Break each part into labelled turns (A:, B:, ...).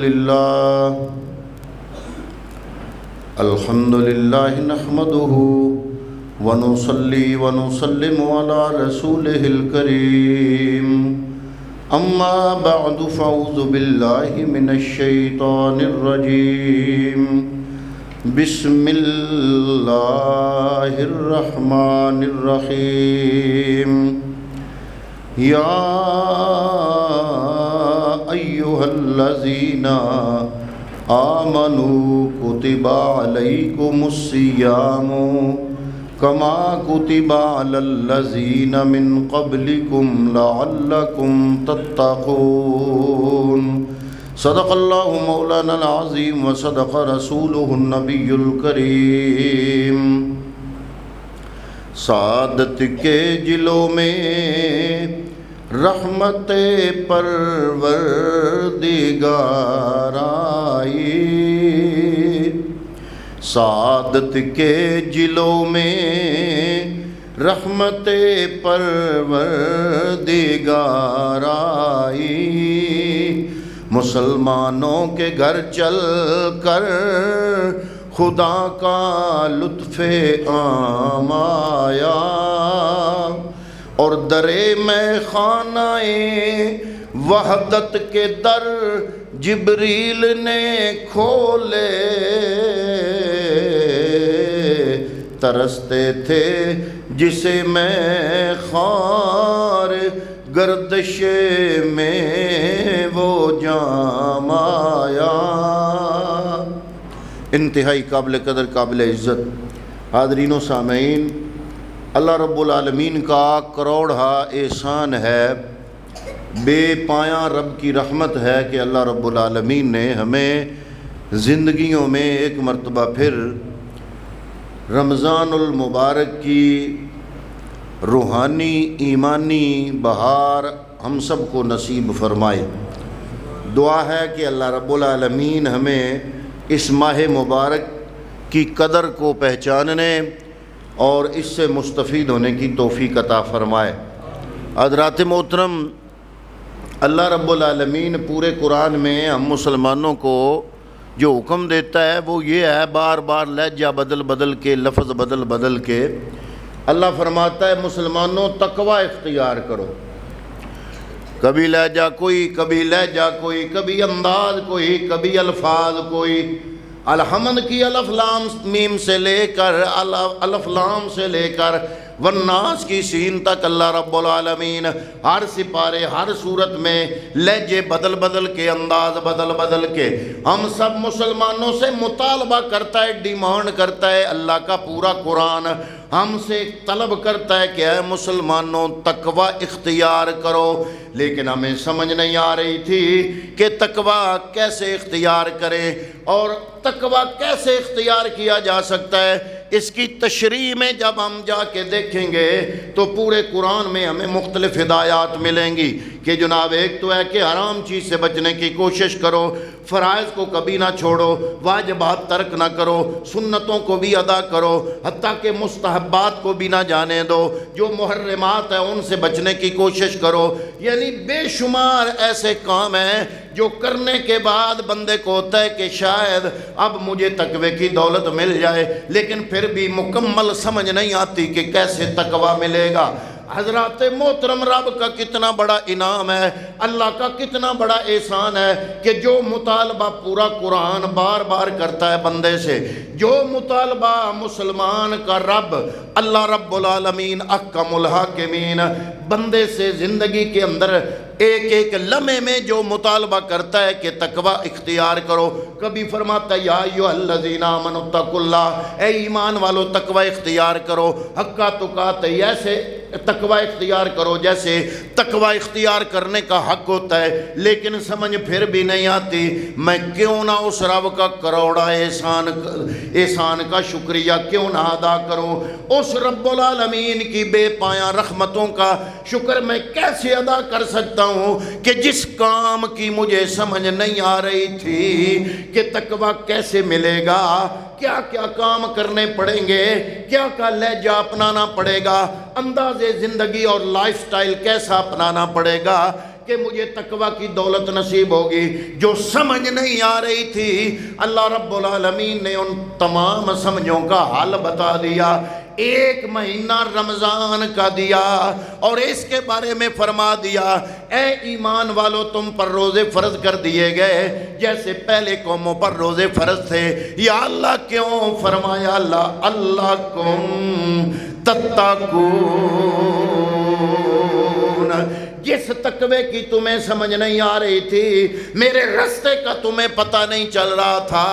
A: لله الحمد لله نحمده ونصلي ونسلم على رسوله الكريم أما بعد فأعوذ بالله من الشيطان الرجيم بسم الله الرحمن الرحيم يا أيها الذين آمنوا كتب عليكم الصيام كما كتب على الذين من قبلكم لعلكم تتقون صدق الله مولانا العظيم وصدق رسوله النبي الكريم سعادت کے جلوں میں رحمت پروردگار آئی، سعادت کے جلوں میں رحمت پروردگار آئی، مسلمانوں کے گھر چل کر خدا کا لطف عام آیا، اور درے میں خانہ وحدت کے در جبریل نے کھولے، ترستے تھے جسے میں خار گردش میں وہ جام آیا۔ انتہائی قابل قدر، قابل عزت حاضرین و سامعین، اللہ رب العالمین کا کروڑہا احسان ہے، بے پایاں رب کی رحمت ہے کہ اللہ رب العالمین نے ہمیں زندگیوں میں ایک مرتبہ پھر رمضان المبارک کی روحانی ایمانی بہار ہم سب کو نصیب فرمائے۔ دعا ہے کہ اللہ رب العالمین ہمیں اس ماہ مبارک کی قدر کو پہچاننے اور اس سے مستفید ہونے کی توفیق عطا فرمائے۔ حضرات محترم، اللہ رب العالمین پورے قرآن میں ہم مسلمانوں کو جو حکم دیتا ہے وہ یہ ہے، بار بار لہجہ بدل بدل کے، لفظ بدل بدل کے اللہ فرماتا ہے مسلمانوں تقوی اختیار کرو۔ کبھی لہجہ کوئی، کبھی لہجہ کوئی، کبھی انداز کوئی، کبھی الفاظ کوئی، الحمد کی الف لام میم سے لے کر الف لام سے لے کر والناس کی سین تک اللہ رب العالمین ہر سپارے ہر صورت میں لہجے بدل بدل کے، انداز بدل بدل کے ہم سب مسلمانوں سے مطالبہ کرتا ہے، ڈیمانڈ کرتا ہے۔ اللہ کا پورا قرآن ہم سے طلب کرتا ہے کہ اے مسلمانوں تقوی اختیار کرو، لیکن ہمیں سمجھ نہیں آ رہی تھی کہ تقوی کیسے اختیار کریں اور تقوی کیسے اختیار کیا جا سکتا ہے۔ اس کی تشریح میں جب ہم جا کے دیکھیں گے تو پورے قرآن میں ہمیں مختلف ہدایات ملیں گی کہ جناب ایک تو ہے کہ حرام چیز سے بچنے کی کوشش کرو، فرائض کو کبھی نہ چھوڑو، واجبات ترک نہ کرو، سنتوں کو بھی ادا کرو، حتیٰ کہ مستحبات کو بھی نہ جانے دو، جو محرمات ہیں ان سے بچنے کی کوشش کرو۔ یعنی بے شمار ایسے کام ہیں جو کرنے کے بعد بندے کو ہوتا ہے کہ شاید اب مجھے تقوی کی دولت مل جائے، لیکن پھر بھی مکمل سمجھ نہیں آتی کہ کیسے تقوی ملے گا۔ حضرات محترم، رب کا کتنا بڑا انعام ہے، اللہ کا کتنا بڑا احسان ہے کہ جو مطالبہ پورا قرآن بار بار کرتا ہے بندے سے، جو مطالبہ مسلمان کا رب اللہ رب العالمین احکم الحاکمین بندے سے زندگی کے اندر ایک ایک لمحے میں جو مطالبہ کرتا ہے کہ تقوی اختیار کرو، کبھی فرماتا ہے یا ایھا الذین آمنوا اتقوا اللہ، اے ایمان والو تقوی اختیار کرو، حق تقاتے، ایسے تقوی اختیار کرو جیسے تقوی اختیار کرنے کا حق ہوتا ہے۔ لیکن سمجھ پھر بھی نہیں آتی، میں کیوں نہ اس رب کا کروڑا احسان کا شکریہ کیوں نہ ادا کروں، اس رب العالمین کی بے پایاں رحمتوں کا شکر میں کیسے ادا کر سکتا ہوں کہ جس کام کی مجھے سمجھ نہیں آ رہی تھی کہ تقوی کیسے ملے گا، کیا کیا کام کرنے پڑیں گے، کیا کیا لہجہ اپنانا پڑے گا، انداز زندگی اور لائف سٹائل کیسا اپنانا پڑے گا، کہ مجھے تقوی کی دولت نصیب ہوگی، جو سمجھ نہیں آ رہی تھی اللہ رب العالمین نے ان تمام سمجھوں کا حل بتا دیا۔ 1 مہینہ رمضان کا دیا اور اس کے بارے میں فرما دیا اے ایمان والو تم پر روزے فرض کر دیے گئے جیسے پہلے قوموں پر روزے فرض تھے۔ یا اللہ کیوں؟ فرمایا لعلکم تتقون، جس تقوی کی تمہیں سمجھ نہیں آ رہی تھی، میرے راستے کا تمہیں پتہ نہیں چل رہا تھا،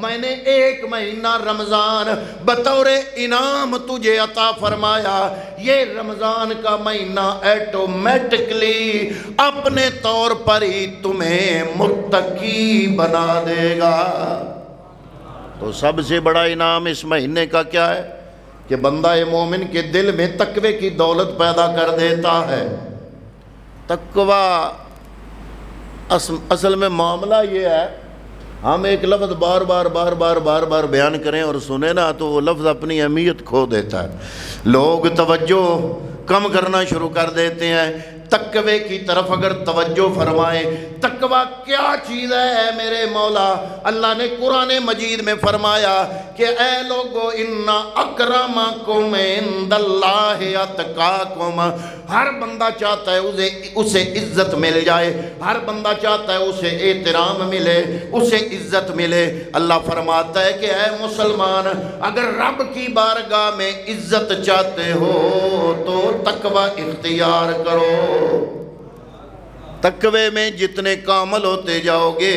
A: میں نے 1 مہینہ رمضان بطور انعام تجھے عطا فرمایا۔ یہ رمضان کا مہینہ ایٹومیٹکلی اپنے طور پر ہی تمہیں متقی بنا دے گا۔ تو سب سے بڑا انعام اس مہینے کا کیا ہے کہ بندہ مومن کے دل میں تقوی کی دولت پیدا کر دیتا ہے۔ تقوی اصل میں معاملہ یہ ہے، ہم ایک لفظ بار بار بیان کریں اور سنیں نا تو وہ لفظ اپنی اہمیت کھو دیتا ہے، لوگ توجہ کم کرنا شروع کر دیتے ہیں۔ تقوی کی طرف اگر توجہ فرمائیں، تقوی کیا چیز ہے میرے مولا؟ اللہ نے قرآن مجید میں فرمایا کہ اے لوگو ان اکرمکم عند اللہ اتقاکم، ہر بندہ چاہتا ہے اسے عزت مل جائے، ہر بندہ چاہتا ہے اسے احترام ملے، اسے عزت ملے۔ اللہ فرماتا ہے کہ اے مسلمان اگر رب کی بارگاہ میں عزت چاہتے ہو تو تقوی اختیار کرو۔ تقوی میں جتنے کامل ہوتے جاؤ گے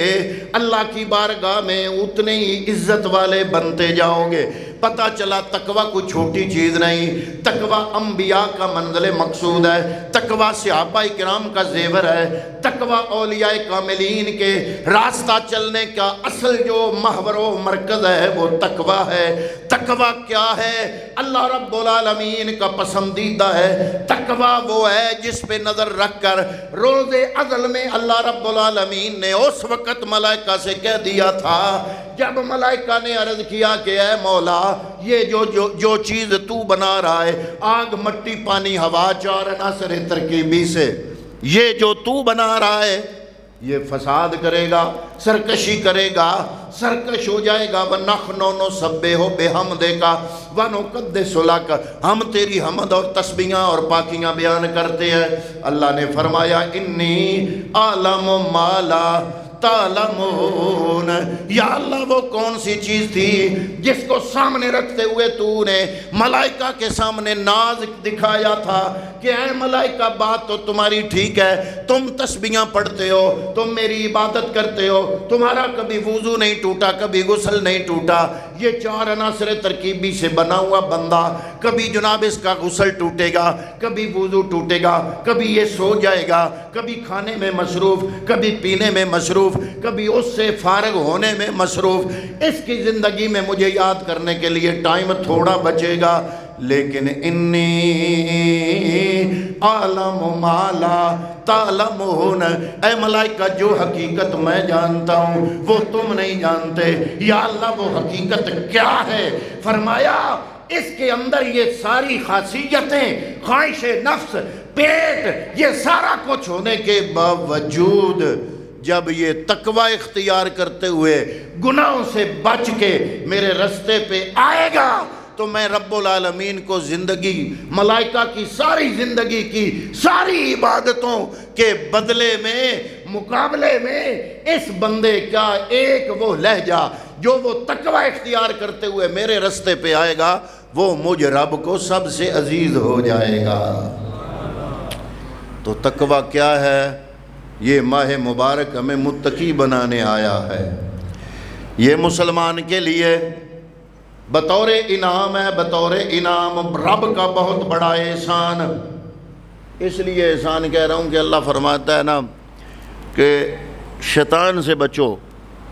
A: اللہ کی بارگاہ میں اتنے ہی عزت والے بنتے جاؤ گے۔ پتہ چلا تقوی کوئی چھوٹی چیز نہیں، تقوی انبیاء کا منزل مقصود ہے، تقوی صحابہ کرام کا زیور ہے، تقوی اولیاء کاملین کے راستہ چلنے کا اصل جو محور و مرکز ہے وہ تقوی ہے۔ تقوی کیا ہے؟ اللہ رب العالمین کا پسندیدہ ہے۔ تقوی وہ ہے جس پہ نظر رکھ کر روز ازل میں اللہ رب العالمین نے اس وقت ملائکہ سے کہہ دیا تھا جب ملائکہ نے عرض کیا کہ اے مولا یہ جو چیز تو بنا رہا ہے، آگ مٹی پانی ہوا 4 عناصر ترکیبی سے، یہ جو تو بنا رہا ہے یہ فساد کرے گا، سرکشی کرے گا، سرکش ہو جائے گا۔ وَنَحْنُ نُسَبِّحُ بِحَمْدِكَ وَنُقَدِّسُ لَكَ، ہم تیری حمد اور تسبیحاں اور پاکیاں بیان کرتے ہیں۔ اللہ نے فرمایا انی اعلم ما لا تعلمون، یا اللہ وہ کون سی چیز تھی جس کو سامنے رکھتے ہوئے تو نے ملائکہ کے سامنے ناز دکھایا تھا کہ اے ملائکہ بات تو تمہاری ٹھیک ہے، تم تسبیحاں پڑھتے ہو، تم میری عبادت کرتے ہو، تمہارا کبھی وضو نہیں ٹوٹا، کبھی غسل نہیں ٹوٹا، یہ 4 عناصر ترکیبی سے بنا ہوا بندہ کبھی جناب اس کا غسل ٹوٹے گا، کبھی وضو ٹوٹے گا، کبھی یہ سو جائے گا، کبھی کھانے میں مصروف، کبھی پینے میں مصروف، کبھی اس سے فارغ ہونے میں مصروف۔ اس کی زندگی میں مجھے یاد کرنے کے لیے ٹائم تھوڑا بچے گا، لیکن انی عالم ما لا تعلمون، اے ملائکہ جو حقیقت میں جانتا ہوں وہ تم نہیں جانتے۔ یا اللہ وہ حقیقت کیا ہے؟ فرمایا اس کے اندر یہ ساری خاصیتیں، خواہش نفس، پیٹ، یہ سارا کچھ ہونے کے باوجود جب یہ تقوی اختیار کرتے ہوئے گناہوں سے بچ کے میرے رستے پہ آئے گا تو میں رب العالمین کو زندگی، ملائکہ کی ساری زندگی کی ساری عبادتوں کے بدلے میں، مقابلے میں اس بندے کا ایک وہ لہجہ جو وہ تقوی اختیار کرتے ہوئے میرے رستے پہ آئے گا وہ مجھ رب کو سب سے عزیز ہو جائے گا۔ تو تقوی کیا ہے؟ یہ ماہ مبارک ہمیں متقی بنانے آیا ہے۔ یہ مسلمان کے لیے بطور انعام ہے، بطور انعام رب کا بہت بڑا احسان۔ اس لیے احسان کہہ رہا ہوں کہ اللہ فرماتا ہے نا کہ شیطان سے بچو،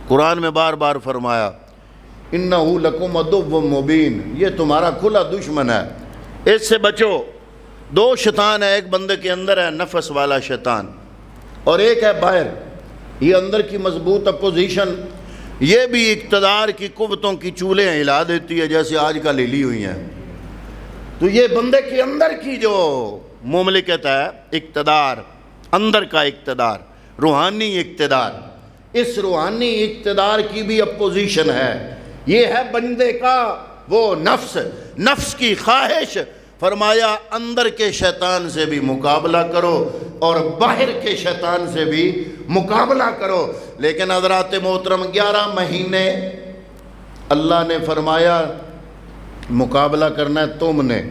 A: قرآن میں بار بار فرمایا اِنَّهُ لَكُمْ عَدُوٌّ مُّبِينٌ، یہ تمہارا کھلا دشمن ہے، اس سے بچو۔ 2 شیطان ہے، ایک بندے کے اندر ہے نفس والا شیطان اور ایک ہے باہر، یہ اندر کی مضبوط اپوزیشن، یہ بھی اقتدار کی قوتوں کی چولیں ہلا دیتی ہے جیسے آج کل ہلی ہوئی ہیں۔ تو یہ بندے کے اندر کی جو مملکت ہے، اقتدار، اندر کا اقتدار، روحانی اقتدار۔ اس روحانی اقتدار کی بھی اپوزیشن ہے، یہ ہے بندے کا وہ نفس کی خواہش۔ فرمایا اندر کے شیطان سے بھی مقابلہ کرو اور باہر کے شیطان سے بھی مقابلہ کرو۔ لیکن حضرات محترم 11 مہینے اللہ نے فرمایا مقابلہ کرنا ہے تم نے،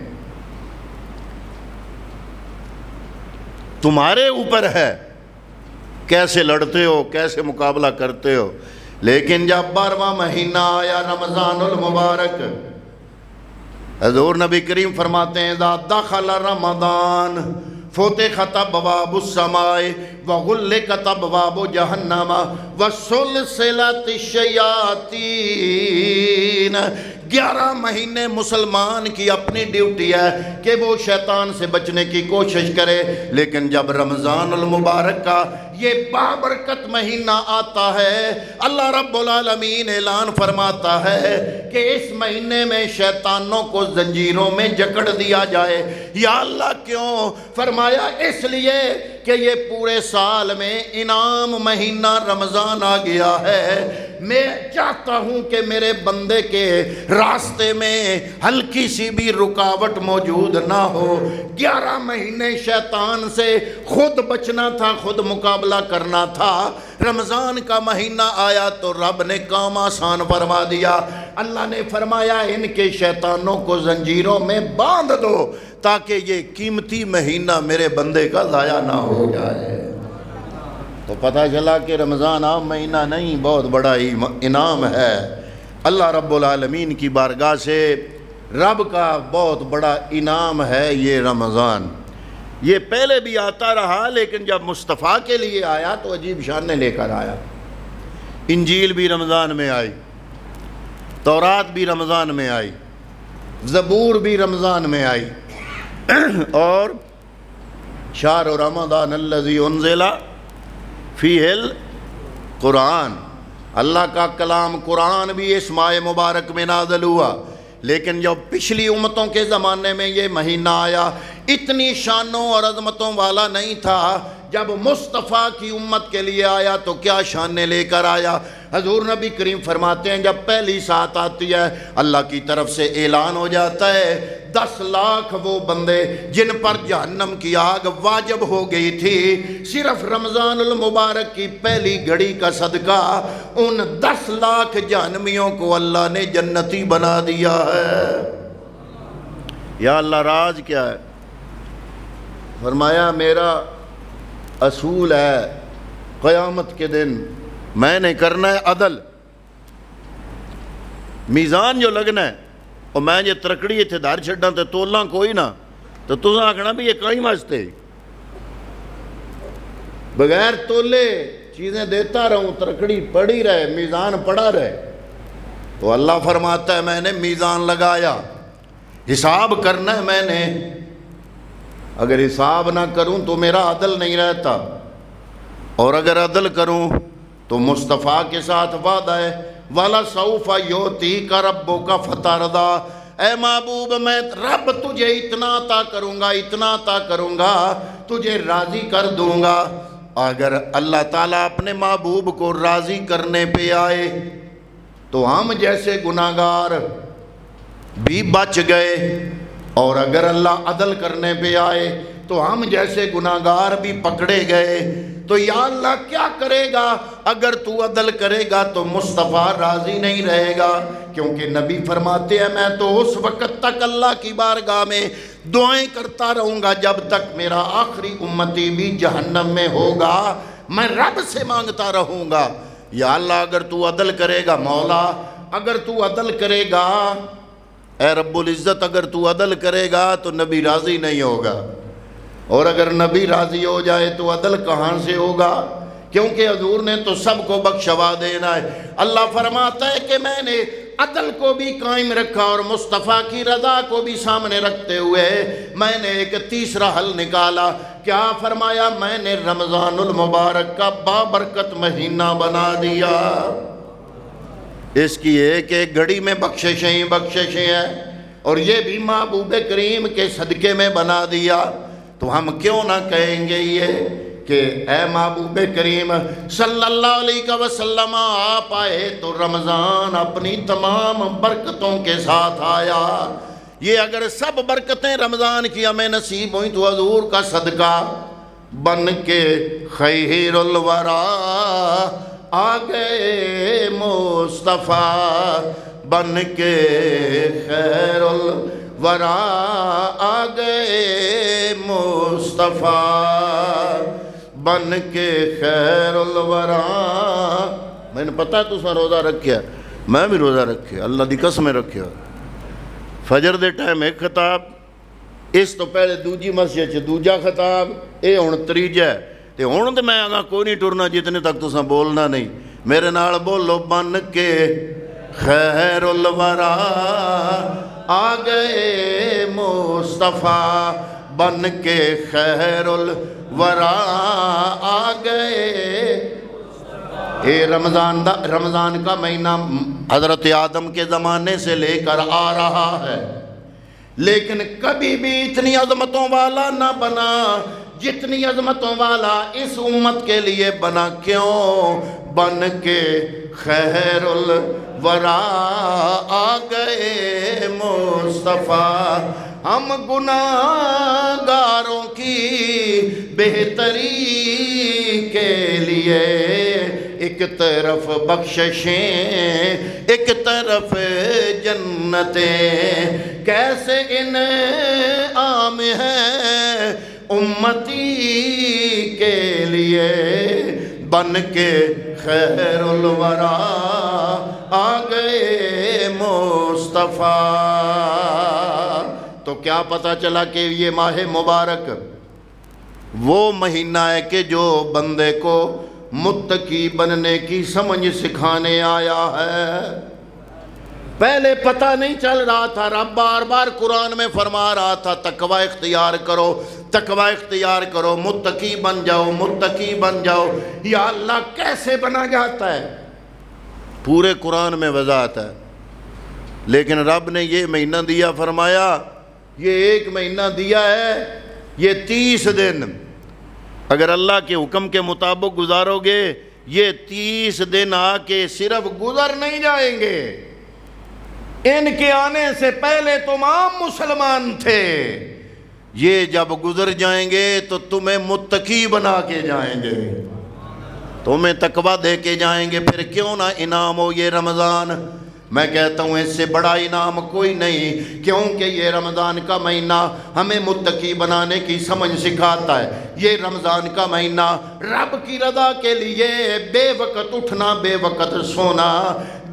A: تمہارے اوپر ہے کیسے لڑتے ہو، کیسے مقابلہ کرتے ہو۔ لیکن جب 12واں مہینہ آیا رمضان المبارک، حضور نبی کریم فرماتے ہیں اذا دخل رمضان فتحت ابواب السماء وغلقت ابواب جہنم وسلسلت الشیاطین۔ 11 مہینے مسلمان کی اپنی ڈیوٹی ہے کہ وہ شیطان سے بچنے کی کوشش کرے، لیکن جب رمضان المبارک کا یہ بابرکت مہینہ آتا ہے، اللہ رب العالمین اعلان فرماتا ہے کہ اس مہینے میں شیطانوں کو زنجیروں میں جکڑ دیا جائے۔ یا اللہ کیوں؟ فرمایا اس لیے کہ یہ پورے سال میں انعام مہینہ رمضان آ گیا ہے، میں چاہتا ہوں کہ میرے بندے کے راستے میں ہلکی سی بھی رکاوٹ موجود نہ ہو۔ 11 مہینے شیطان سے خود بچنا تھا، خود مقابلہ کرنا تھا۔ رمضان کا مہینہ آیا تو رب نے کام آسان فرما دیا۔ اللہ نے فرمایا ان کے شیطانوں کو زنجیروں میں باندھ دو تاکہ یہ قیمتی مہینہ میرے بندے کا ضائع نہ ہو جائے۔ تو پتہ چلا کہ رمضان عام مہینہ نہیں، بہت بڑا انعام ہے اللہ رب العالمین کی بارگاہ سے، رب کا بہت بڑا انعام ہے یہ رمضان۔ یہ پہلے بھی آتا رہا لیکن جب مصطفیٰ کے لیے آیا تو عجیب شان لے کر آیا۔ انجیل بھی رمضان میں آئی، تورات بھی رمضان میں آئی، زبور بھی رمضان میں آئی، اور شہر رمضان الذی انزل فیہ القرآن، اللہ کا کلام قرآن بھی اس ماہ مبارک میں نازل ہوا۔ لیکن جب پچھلی امتوں کے زمانے میں یہ مہینہ آیا اتنی شانوں اور عظمتوں والا نہیں تھا، جب مصطفیٰ کی امت کے لیے آیا تو کیا شانیں لے کر آیا۔ حضور نبی کریم فرماتے ہیں جب پہلی سات آتی ہے اللہ کی طرف سے اعلان ہو جاتا ہے 10 لاکھ وہ بندے جن پر جہنم کی آگ واجب ہو گئی تھی، صرف رمضان المبارک کی پہلی گھڑی کا صدقہ ان 10 لاکھ جہنمیوں کو اللہ نے جنتی بنا دیا ہے۔ یا اللہ راز کیا ہے؟ فرمایا میرا اصول ہے قیامت کے دن میں نے کرنا ہے عدل، میزان جو لگنا ہے، اور میں یہ ترکڑی اتنے دھار چھڑا تے تولاں کوئی نہ، تو تُساں آکھنا بھی یہ کہیں واسطے بغیر تولے چیزیں دیتا رہوں، ترکڑی پڑی رہے، میزان پڑا رہے۔ تو اللہ فرماتا ہے میں نے میزان لگایا، حساب کرنا ہے میں نے، اگر حساب نہ کروں تو میرا عدل نہیں رہتا، اور اگر عدل کروں تو مصطفیٰ کے ساتھ وعدہ ہے وَلَسَوْفَ يُعْطِيكَ رَبُّكَ فَتَرْضَىٰ، اے محبوب میں رب تجھے اتنا عطا کروں گا، اتنا عطا کروں گا، تجھے راضی کر دوں گا۔ اگر اللہ تعالیٰ اپنے محبوب کو راضی کرنے پہ آئے تو ہم جیسے گناہگار بھی بچ گئے، اور اگر اللہ عدل کرنے پہ آئے تو ہم جیسے گناہگار بھی پکڑے گئے۔ تو یا اللہ کیا کرے گا؟ اگر تو عدل کرے گا تو مصطفیٰ راضی نہیں رہے گا، کیونکہ نبی فرماتے ہیں میں تو اس وقت تک اللہ کی بارگاہ میں دعائیں کرتا رہوں گا جب تک میرا آخری امتی بھی جہنم میں ہوگا، میں رب سے مانگتا رہوں گا یا اللہ اگر تو عدل کرے گا، مولا اگر تو عدل کرے گا، اے رب العزت اگر تو عدل کرے گا تو نبی راضی نہیں ہوگا، اور اگر نبی راضی ہو جائے تو عدل کہاں سے ہوگا؟ کیونکہ حضور نے تو سب کو بخشوا دینا ہے۔ اللہ فرماتا ہے کہ میں نے عدل کو بھی قائم رکھا اور مصطفیٰ کی رضا کو بھی سامنے رکھتے ہوئے میں نے ایک تیسرا حل نکالا۔ کیا فرمایا؟ میں نے رمضان المبارک کا بابرکت مہینہ بنا دیا، اس کی ایک ایک گھڑی میں بخششیں ہی بخششیں ہیں، اور یہ بھی محبوب کریم کے صدقے میں بنا دیا۔ تو ہم کیوں نہ کہیں گے یہ کہ اے محبوب کریم صلی اللہ علیہ وسلم آپ آئے تو رمضان اپنی تمام برکتوں کے ساتھ آیا۔ یہ اگر سب برکتیں رمضان کی ہمیں نصیب ہوئیں تو حضور کا صدقہ بن کے خیر الورا آ گئے مصطفیٰ، بن کے خیر الورا آ گئے مصطفیٰ، بن کے خیر الورا۔ میں نے پتا تساں روزہ رکھیا، میں بھی روزہ رکھیا، اللہ دی قسم رکھیا۔ فجر دے ٹائم ایک خطاب، اس تو پہلے دوجی مسجد چ دوجا خطاب، اے ہن تریجا ہے تے ہن تے میں آگاں کوئی نہیں ٹرنا جتنے تک تساں بولنا نہیں۔ میرے نال بولو، بن کے خیر الورا آ گئے مصطفیٰ، بن کے خیر الورا آ گئے۔ اے رمضان کا مہینہ حضرت آدم کے زمانے سے لے کر آ رہا ہے، لیکن کبھی بھی اتنی عظمتوں والا نہ بنا جتنی عظمتوں والا اس امت کے لیے بنا۔ کیوں؟ بن کے خیر الورا آ گئے مصطفیٰ، ہم گناہگاروں کی بہتری کے لیے ایک طرف بخششیں ایک طرف جنتیں، کیسے انعام ہے امتی کے لیے، بن کے خیر الورا آ گئے مصطفیٰ۔ تو کیا پتہ چلا کہ یہ ماہ مبارک وہ مہینہ ہے کہ جو بندے کو متقی بننے کی سمجھ سکھانے آیا ہے۔ پہلے پتہ نہیں چل رہا تھا، رب بار بار قرآن میں فرما رہا تھا تقوی اختیار کرو، تقوی اختیار کرو، متقی بن جاؤ، متقی بن جاؤ۔ یا اللہ کیسے بنا جاتا ہے؟ پورے قرآن میں وضاحت ہے، لیکن رب نے یہ مہینہ دیا، فرمایا یہ ایک مہینہ دیا ہے، یہ 30 دن اگر اللہ کے حکم کے مطابق گزارو گے، یہ 30 دن آ کے صرف گزر نہیں جائیں گے، ان کے آنے سے پہلے تم عام مسلمان تھے، یہ جب گزر جائیں گے تو تمہیں متقی بنا کے جائیں گے، تمہیں تقویٰ دے کے جائیں گے۔ پھر کیوں نہ انعام ہو یہ رمضان؟ میں کہتا ہوں اس سے بڑا انعام کوئی نہیں، کیونکہ یہ رمضان کا مہینہ ہمیں متقی بنانے کی سمجھ سکھاتا ہے۔ یہ رمضان کا مہینہ رب کی رضا کے لیے بے وقت اٹھنا، بے وقت سونا،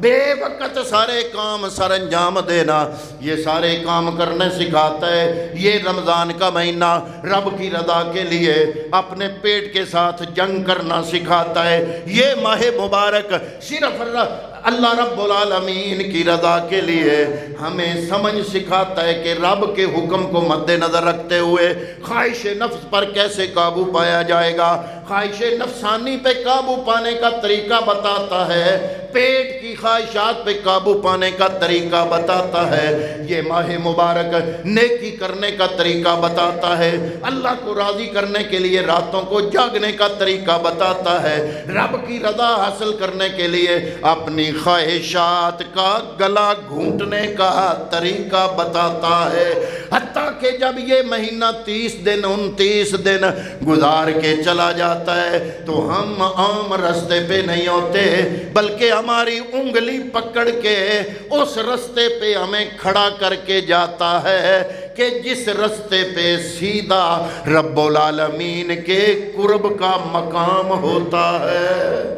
A: بے وقت سارے کام سر انجام دینا، یہ سارے کام کرنے سکھاتا ہے۔ یہ رمضان کا مہینہ رب کی رضا کے لیے اپنے پیٹ کے ساتھ جنگ کرنا سکھاتا ہے۔ یہ ماہ مبارک صرف اللہ رب العالمین کی رضا کے لیے ہمیں سمجھ سکھاتا ہے کہ رب کے حکم کو مد نظر رکھتے ہوئے خواہش نفس پر کیسے قابو پایا جائے گا، خواہش نفسانی پہ قابو پانے کا طریقہ بتاتا ہے، پیٹ کی خواہشات پہ قابو پانے کا طریقہ بتاتا ہے۔ یہ ماہ مبارک نیکی کرنے کا طریقہ بتاتا ہے، اللہ کو راضی کرنے کے لیے راتوں کو جاگنے کا طریقہ بتاتا ہے، رب کی رضا حاصل کرنے کے لیے اپنی خواہشات کا گلا گھونٹنے کا طریقہ بتاتا ہے۔ حتیٰ کہ جب یہ مہینہ 30 دن 29 دن گزار کے چلا جاتا ہے تو ہم عام رستے پہ نہیں ہوتے، بلکہ ہماری انگلی پکڑ کے اس رستے پہ ہمیں کھڑا کر کے جاتا ہے کہ جس رستے پہ سیدھا رب العالمین کے قرب کا مقام ہوتا ہے۔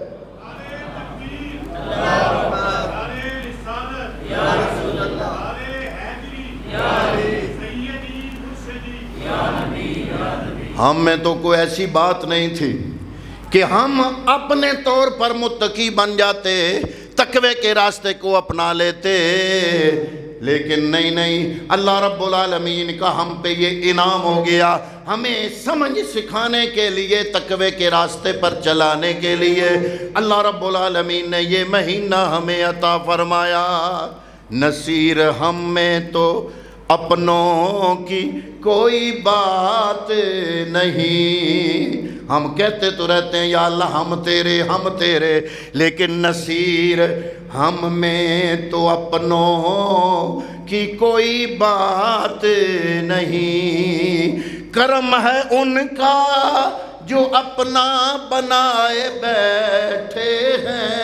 A: ہم میں تو کوئی ایسی بات نہیں تھی کہ ہم اپنے طور پر متقی بن جاتے، تقوی کے راستے کو اپنا لیتے، لیکن نہیں، اللہ رب العالمین کا ہم پہ یہ انعام ہو گیا، ہمیں سمجھ سکھانے کے لیے، تقوی کے راستے پر چلانے کے لیے اللہ رب العالمین نے یہ مہینہ ہمیں عطا فرمایا۔ نصیر ہم میں تو اپنوں کی کوئی بات نہیں، ہم کہتے تو رہتے ہیں یا اللہ ہم تیرے، لیکن نصیر ہم میں تو اپنوں کی کوئی بات نہیں، کرم ہے ان کا جو اپنا بنائے بیٹھے ہیں۔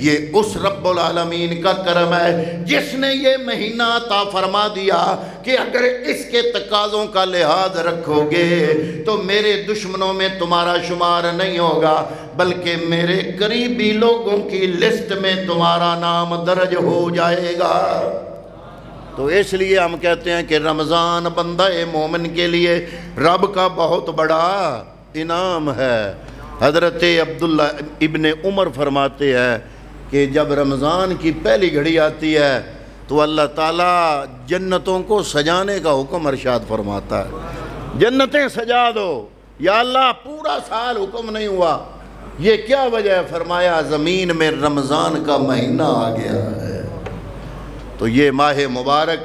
A: یہ اس رب العالمین کا کرم ہے جس نے یہ مہینہ عطا فرما دیا کہ اگر اس کے تقاضوں کا لحاظ رکھو گے تو میرے دشمنوں میں تمہارا شمار نہیں ہوگا، بلکہ میرے قریبی لوگوں کی لسٹ میں تمہارا نام درج ہو جائے گا۔ تو اس لیے ہم کہتے ہیں کہ رمضان بندہ مومن کے لیے رب کا بہت بڑا انعام ہے۔ حضرت عبداللہ ابن عمر فرماتے ہیں کہ جب رمضان کی پہلی گھڑی آتی ہے تو اللہ تعالیٰ جنتوں کو سجانے کا حکم ارشاد فرماتا ہے، جنتیں سجا دو۔ یا اللہ پورا سال حکم نہیں ہوا، یہ کیا وجہ ہے؟ فرمایا زمین میں رمضان کا مہینہ آ گیا ہے۔ تو یہ ماہ مبارک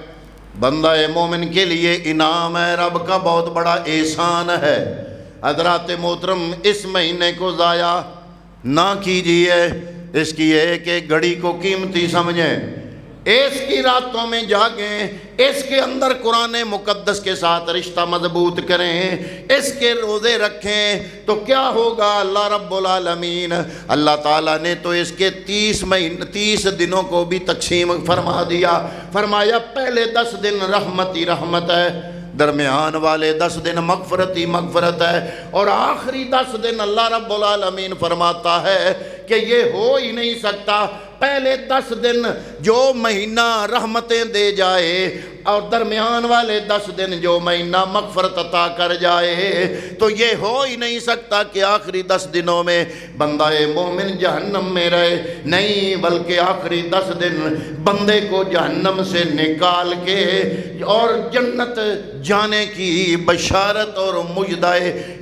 A: بندہ مومن کے لیے انعام ہے، رب کا بہت بڑا احسان ہے۔ حضرات محترم، اس مہینے کو ضائع نہ کیجیے، اس کی ایک ایک گھڑی کو قیمتی سمجھیں، اس کی راتوں میں جاگیں، اس کے اندر قرآن مقدس کے ساتھ رشتہ مضبوط کریں، اس کے روزے رکھیں، تو کیا ہوگا؟ اللہ رب العالمین اللہ تعالیٰ نے تو اس کے 30 دنوں کو بھی تقسیم فرما دیا۔ فرمایا پہلے 10 دن رحمت ہی رحمت ہے، درمیان والے 10 دن مغفرت ہی مغفرت ہے، اور آخری 10 دن اللہ رب العالمین فرماتا ہے کہ یہ ہو ہی نہیں سکتا پہلے 10 دن جو مہینہ رحمتیں دے جائے اور درمیان والے 10 دن جو مہینہ مغفرت عطا کر جائے، تو یہ ہو ہی نہیں سکتا کہ آخری 10 دنوں میں بندہ مومن جہنم میں رہے، نہیں، بلکہ آخری 10 دن بندے کو جہنم سے نکال کے اور جنت جانے کی بشارت اور مجدہ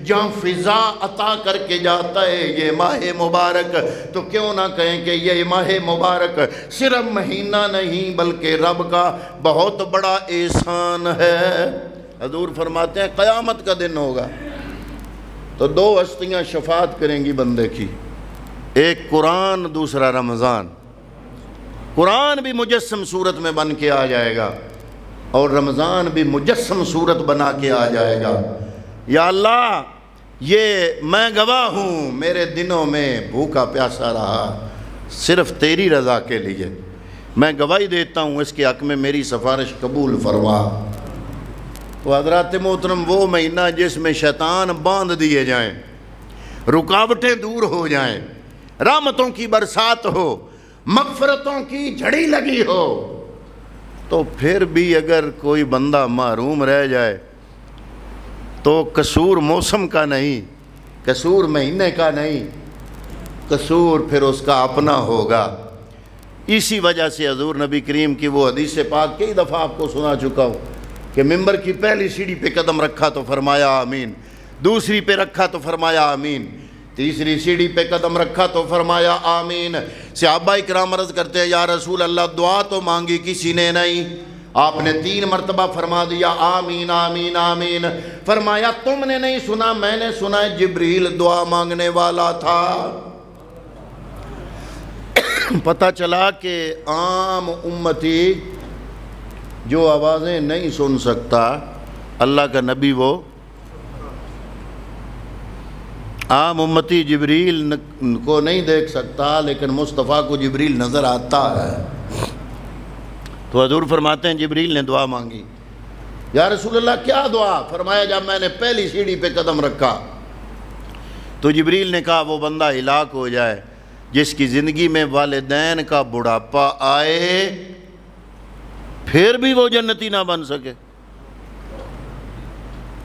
A: جہاں فضا عطا کر کے جاتا ہے یہ ماہ مبارک۔ تو کیوں نہ کہیں کہ یہ ماہ مبارک صرف مہینہ نہیں بلکہ رب کا بہت بڑا احسان ہے۔ حضور فرماتے ہیں قیامت کا دن ہوگا تو 2 ہستیاں شفاعت کریں گی بندے کی، ایک قرآن، دوسرا رمضان۔ قرآن بھی مجسم صورت میں بن کے آ جائے گا اور رمضان بھی مجسم صورت بنا کے آ جائے گا۔ یا اللہ یہ میں گواہ ہوں، میرے دنوں میں بھوکا پیاسا رہا صرف تیری رضا کے لیے، میں گواہی دیتا ہوں اس کے حق میں میری سفارش قبول فرما۔ تو حضرات محترم، وہ مہینہ جس میں شیطان باندھ دیے جائیں، رکاوٹیں دور ہو جائیں، رحمتوں کی برسات ہو، مغفرتوں کی جھڑی لگی ہو، تو پھر بھی اگر کوئی بندہ محروم رہ جائے تو قصور موسم کا نہیں، قصور مہینے کا نہیں، قصور پھر اس کا اپنا ہوگا۔ اسی وجہ سے حضور نبی کریم کی وہ حدیث پاک کئی دفعہ آپ کو سنا چکا ہوں کہ ممبر کی پہلی سیڑھی پہ قدم رکھا تو فرمایا آمین، دوسری پہ رکھا تو فرمایا آمین، تیسری سیڑھی پہ قدم رکھا تو فرمایا آمین۔ صحابہ اکرام عرض کرتے ہیں یا رسول اللہ دعا تو مانگی کسی نے نہیں، آپ نے 3 مرتبہ فرما دیا آمین آمین آمین۔ فرمایا تم نے نہیں سنا، میں نے سنا ہے، جبریل دعا مانگنے والا تھا۔ پتہ چلا کہ عام امتی جو آوازیں نہیں سن سکتا، اللہ کا نبی وہ عام امتی جبریل کو نہیں دیکھ سکتا، لیکن مصطفیٰ کو جبریل نظر آتا ہے۔ تو حضور فرماتے ہیں جبریل نے دعا مانگی۔ یا رسول اللہ کیا دعا؟ فرمایا جب میں نے پہلی سیڑھی پہ قدم رکھا تو جبریل نے کہا وہ بندہ ہلاک ہو جائے جس کی زندگی میں والدین کا بڑھاپا آئے پھر بھی وہ جنتی نہ بن سکے۔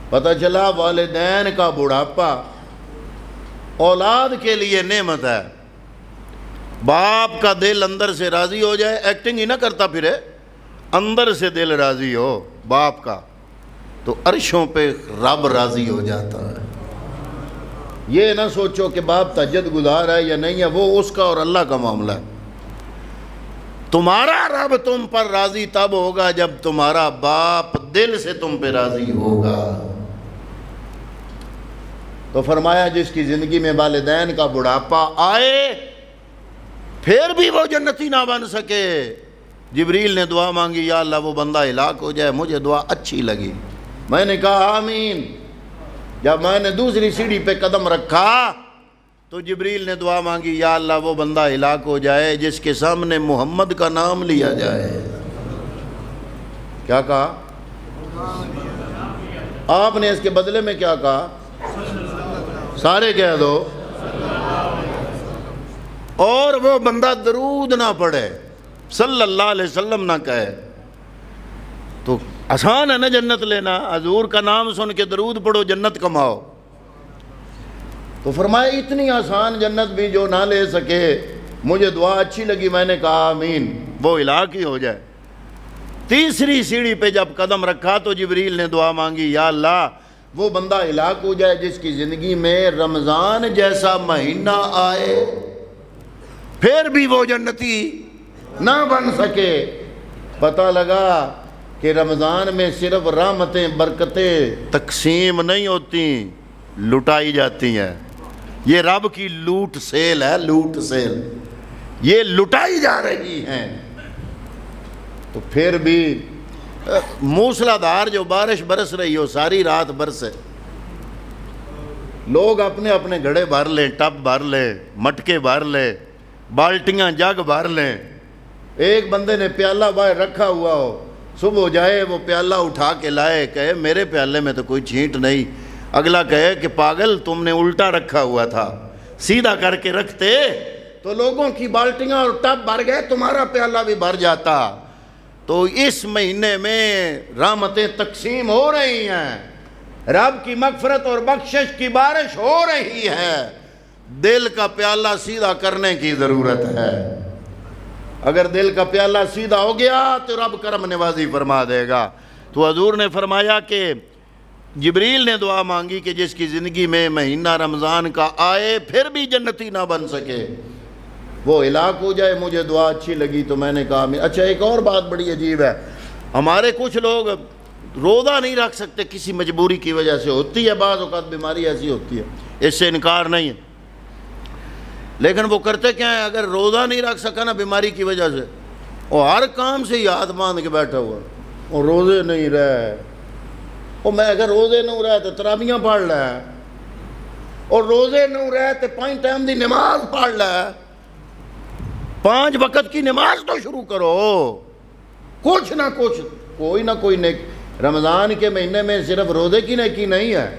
A: پتہ چلا والدین کا بڑھاپا اولاد کے لیے نعمت ہے۔ باپ کا دل اندر سے راضی ہو جائے، ایکٹنگ ہی نہ کرتا پھرے، اندر سے دل راضی ہو باپ کا، تو عرشوں پہ رب راضی ہو جاتا ہے۔ یہ نہ سوچو کہ باپ تہجد گزار ہے یا نہیں ہے، وہ اس کا اور اللہ کا معاملہ ہے۔ تمہارا رب تم پر راضی تب ہوگا جب تمہارا باپ دل سے تم پہ راضی ہوگا۔ تو فرمایا جس کی زندگی میں والدین کا بڑھاپا آئے پھر بھی وہ جنتی نہ بن سکے، جبریل نے دعا مانگی یا اللہ وہ بندہ ہلاک ہو جائے، مجھے دعا اچھی لگی، میں نے کہا آمین۔ جب میں نے دوسری سیڑھی پہ قدم رکھا تو جبریل نے دعا مانگی یا اللہ وہ بندہ ہلاک ہو جائے جس کے سامنے محمد کا نام لیا جائے۔ کیا کہا؟ آپ نے اس کے بدلے میں کیا کہا؟ سارے کہہ دو۔ اور وہ بندہ درود نہ پڑھے، صلی اللہ علیہ وسلم نہ کہے تو آسان ہے نا جنت لینا؟ حضور کا نام سن کے درود پڑھو جنت کماؤ۔ تو فرمایا اتنی آسان جنت بھی جو نہ لے سکے، مجھے دعا اچھی لگی، میں نے کہا آمین، وہ ہلاک ہی ہو جائے۔ تیسری سیڑھی پہ جب قدم رکھا تو جبریل نے دعا مانگی یا اللہ وہ بندہ ہلاک ہو جائے جس کی زندگی میں رمضان جیسا مہینہ آئے پھر بھی وہ جنتی نہ بن سکے۔ پتہ لگا کہ رمضان میں صرف رحمتیں برکتیں تقسیم نہیں ہوتی، لٹائی جاتی ہیں۔ یہ رب کی لوٹ سیل ہے، لوٹ سیل، یہ لٹائی جا رہی ہیں۔ تو پھر بھی موسلا دھار جو بارش برس رہی ہو، ساری رات برسے، لوگ اپنے اپنے گھڑے بھر لیں، ٹب بھر لیں، مٹکے بھر لیں، بالٹیاں جگ بھر لیں، ایک بندے نے پیالہ باہر رکھا ہوا ہو، صبح جائے وہ پیالہ اٹھا کے لائے، کہے میرے پیالے میں تو کوئی چھینٹ نہیں، اگلا کہے کہ پاگل تم نے الٹا رکھا ہوا تھا، سیدھا کر کے رکھتے تو لوگوں کی بالٹیاں اور ٹب بھر گئے، تمہارا پیالہ بھی بھر جاتا۔ تو اس مہینے میں رحمتیں تقسیم ہو رہی ہیں، رب کی مغفرت اور بخشش کی بارش ہو رہی ہے، دل کا پیالہ سیدھا کرنے کی ضرورت ہے۔ اگر دل کا پیالہ سیدھا ہو گیا تو رب کرم نوازی فرما دے گا۔ تو حضور نے فرمایا کہ جبریل نے دعا مانگی کہ جس کی زندگی میں مہینہ رمضان کا آئے پھر بھی جنتی نہ بن سکے، وہ ہلاک ہو جائے، مجھے دعا اچھی لگی تو میں نے کہا آمین۔ اچھا ایک اور بات بڑی عجیب ہے، ہمارے کچھ لوگ روزہ نہیں رکھ سکتے، کسی مجبوری کی وجہ سے، ہوتی ہے بعض اوقات بیماری ایسی ہوتی ہے، اس سے انکار نہیں ہے، لیکن وہ کرتے کیا ہے؟ اگر روزہ نہیں رکھ سکا نا بیماری کی وجہ سے، وہ ہر کام سے ہی ہاتھ باندھ کے بیٹھا ہوا، اور روزے نہیں رہے، اور میں اگر روزے نہیں رہے تو تراویحاں پڑھ لے، اور روزے نہیں رہے تو 5 ٹائم دی نماز پڑھ لے، 5 وقت کی نماز تو شروع کرو، کچھ نہ کچھ، کوئی نہ کوئی نیک۔ رمضان کے مہینے میں صرف روزے کی نیکی نہیں ہے،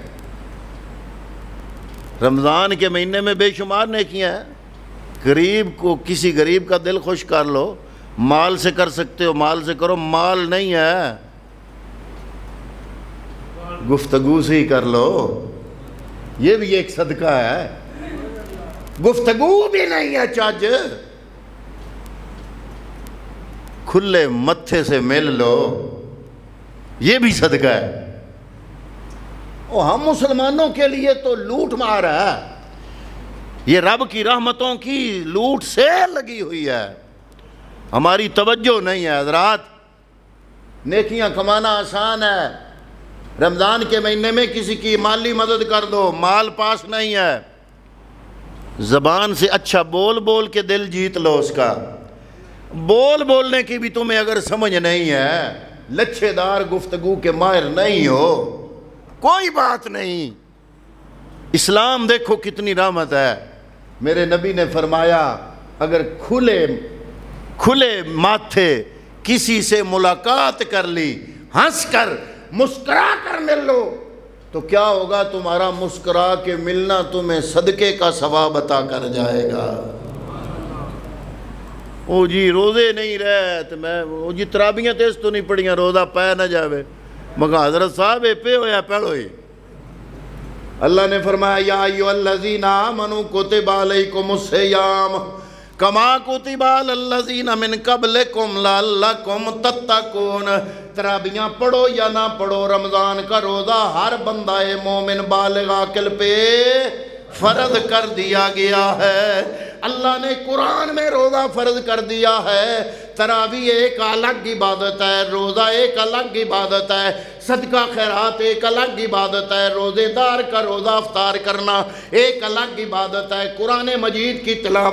A: رمضان کے مہینے میں بے شمار نیکیاں ہیں۔ غریب کو، کسی غریب کا دل خوش کر لو، مال سے کر سکتے ہو مال سے کرو، مال نہیں ہے گفتگو سے ہی کر لو، یہ بھی ایک صدقہ ہے، گفتگو بھی نہیں ہے چج، کھلے متھے سے مل لو، یہ بھی صدقہ ہے۔ اور ہم مسلمانوں کے لیے تو لوٹ مار ہے، یہ رب کی رحمتوں کی لوٹ سے لگی ہوئی ہے، ہماری توجہ نہیں ہے۔ حضرات نیکیاں کمانا آسان ہے، رمضان کے مہینے میں کسی کی مالی مدد کر دو، مال پاس نہیں ہے، زبان سے اچھا بول بول کے دل جیت لو اس کا، بول بولنے کی بھی تمہیں اگر سمجھ نہیں ہے، لچھے دار گفتگو کے ماہر نہیں ہو، کوئی بات نہیں، اسلام دیکھو کتنی رحمت ہے۔ میرے نبی نے فرمایا اگر کھلے ماتھے کسی سے ملاقات کر لی، ہنس کر مسکرا کر مل لو، تو کیا ہوگا؟ تمہارا مسکرا کے ملنا تمہیں صدقے کا ثواب عطا کر جائے گا۔ او جی روزے نہیں رہے تو میں او جی تراویحاں تیز تو نہیں پڑھیاں، روزہ پایا نہ جاوے، مگر حضرت صاحب پہ ہویا پڑھو ہی۔ اللہ نے فرمایا یا ایھا الذین آمنوا کتب علیکم الصیام کما کتب علی الذین من قبلکم لعلکم تتقون۔ تراویحاں پڑھو یا نہ پڑھو، رمضان کا روزہ ہر بندہ مومن بالغ عاقل پہ فرض کر دیا گیا ہے۔ اللہ نے قرآن میں روزہ فرض کر دیا ہے۔ تراویح ایک الگ عبادت ہے، روزہ ایک الگ عبادت ہے، صدقہ خیرات ایک الگ عبادت ہے، روزے دار کا روزہ افطار کرنا ایک الگ عبادت ہے، قرآن مجید کی تلاوت